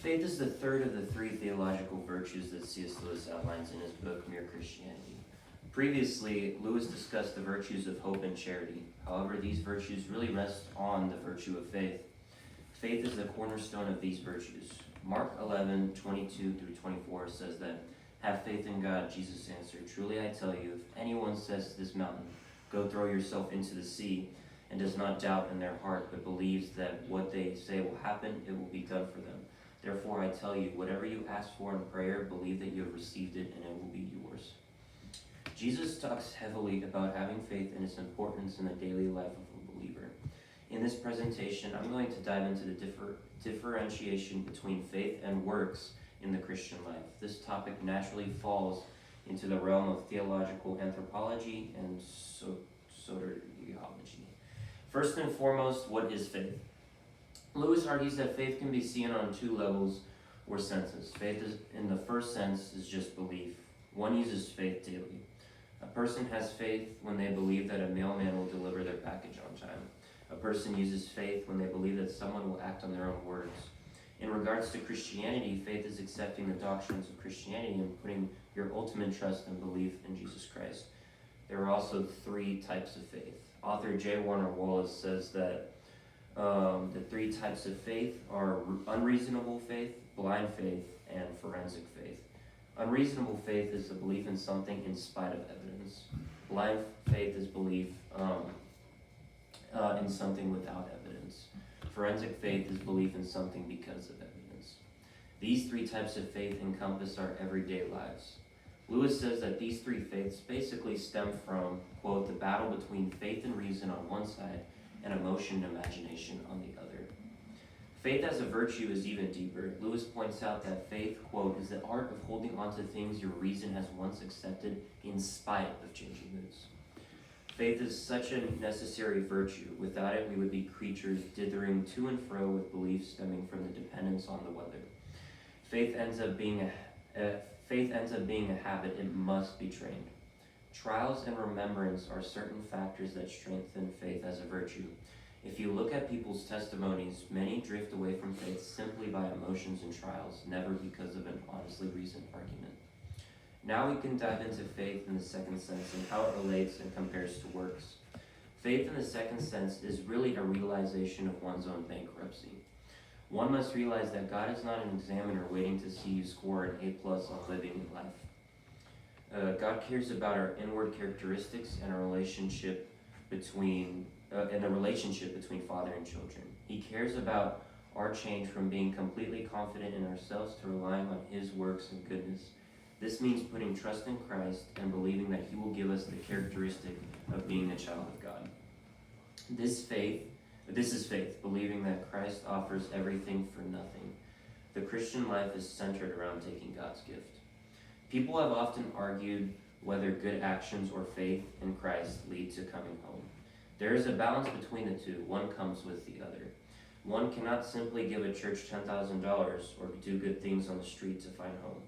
Faith is the third of the three theological virtues that C.S. Lewis outlines in his book, Mere Christianity. Previously, Lewis discussed the virtues of hope and charity. However, these virtues really rest on the virtue of faith. Faith is the cornerstone of these virtues. Mark 11:22-24 says that, "Have faith in God," Jesus answered. "Truly I tell you, if anyone says to this mountain, 'Go throw yourself into the sea,' and does not doubt in their heart, but believes that what they say will happen, it will be done for them. Therefore I tell you, whatever you ask for in prayer, believe that you have received it, and it will be yours." Jesus talks heavily about having faith and its importance in the daily life of a believer. In this presentation, I'm going to dive into the differentiation between faith and works in the Christian life. This topic naturally falls into the realm of theological anthropology and soteriology. First and foremost, what is faith? Lewis argues that faith can be seen on two levels or senses. Faith is, in the first sense, is just belief. One uses faith daily. A person has faith when they believe that a mailman will deliver their package on time. A person uses faith when they believe that someone will act on their own words. In regards to Christianity, faith is accepting the doctrines of Christianity and putting your ultimate trust and belief in Jesus Christ. There are also three types of faith. Author J. Warner Wallace says that the three types of faith are unreasonable faith, blind faith, and forensic faith. Unreasonable faith is the belief in something in spite of evidence. Blind faith is belief in something without evidence. Forensic faith is belief in something because of evidence. These three types of faith encompass our everyday lives. Lewis says that these three faiths basically stem from, quote, the battle between faith and reason on one side and emotion and imagination on the other. Faith as a virtue is even deeper. Lewis points out that faith, quote, is the art of holding on to things your reason has once accepted in spite of changing moods. Faith is such a necessary virtue. Without it, we would be creatures dithering to and fro with beliefs stemming from the dependence on the weather. Faith ends up being a habit. It must be trained. Trials and remembrance are certain factors that strengthen faith as a virtue. If you look at people's testimonies, many drift away from faith simply by emotions and trials, never because of an honestly reasoned argument. Now we can dive into faith in the second sense and how it relates and compares to works. Faith in the second sense is really a realization of one's own bankruptcy. One must realize that God is not an examiner waiting to see you score an A+ on living in life. God cares about our inward characteristics and our relationship between the relationship between father and children. He cares about our change from being completely confident in ourselves to relying on His works and goodness. This means putting trust in Christ and believing that He will give us the characteristic of being a child of God. This is faith, believing that Christ offers everything for nothing. The Christian life is centered around taking God's gift. People have often argued whether good actions or faith in Christ lead to coming home. There is a balance between the two. One comes with the other. One cannot simply give a church $10,000 or do good things on the street to find home.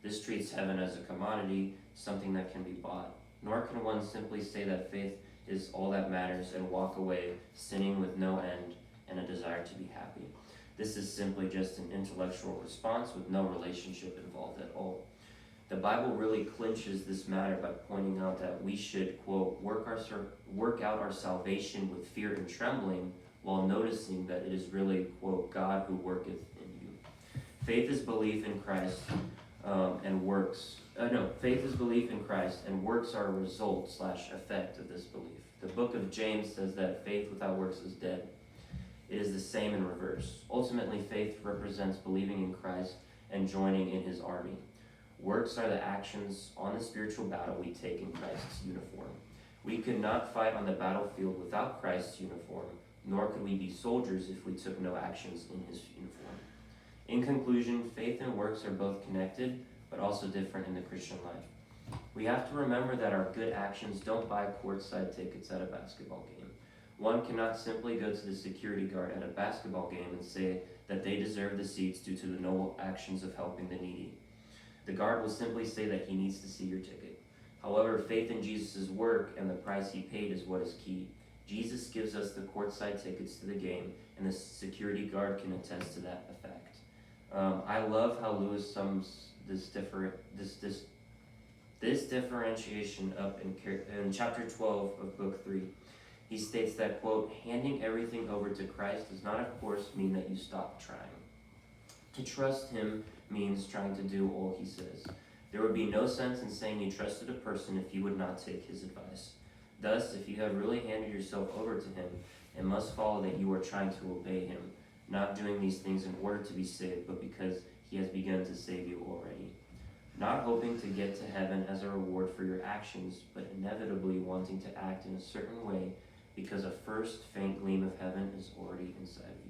This treats heaven as a commodity, something that can be bought. Nor can one simply say that faith is all that matters and walk away sinning with no end and a desire to be happy. This is simply just an intellectual response with no relationship involved at all. The Bible really clinches this matter by pointing out that we should, quote, work out our salvation with fear and trembling, while noticing that it is really, quote, God who worketh in you. Faith is belief in Christ faith is belief in Christ, and works are a result/effect of this belief. The book of James says that faith without works is dead. It is the same in reverse. Ultimately, faith represents believing in Christ and joining in His army. Works are the actions on the spiritual battle we take in Christ's uniform. We could not fight on the battlefield without Christ's uniform, nor could we be soldiers if we took no actions in His uniform. In conclusion, faith and works are both connected, but also different in the Christian life. We have to remember that our good actions don't buy courtside tickets at a basketball game. One cannot simply go to the security guard at a basketball game and say that they deserve the seats due to the noble actions of helping the needy. The guard will simply say that he needs to see your ticket. However, faith in Jesus' work and the price He paid is what is key. Jesus gives us the courtside tickets to the game, and the security guard can attest to that effect. I love how Lewis sums this differentiation up in chapter 12 of book 3. He states that, quote, handing everything over to Christ does not, of course, mean that you stop trying. To trust him means trying to do all he says. There would be no sense in saying you trusted a person if you would not take his advice. Thus, if you have really handed yourself over to him, it must follow that you are trying to obey him, not doing these things in order to be saved, but because he has begun to save you already. Not hoping to get to heaven as a reward for your actions, but inevitably wanting to act in a certain way because a first faint gleam of heaven is already inside of you.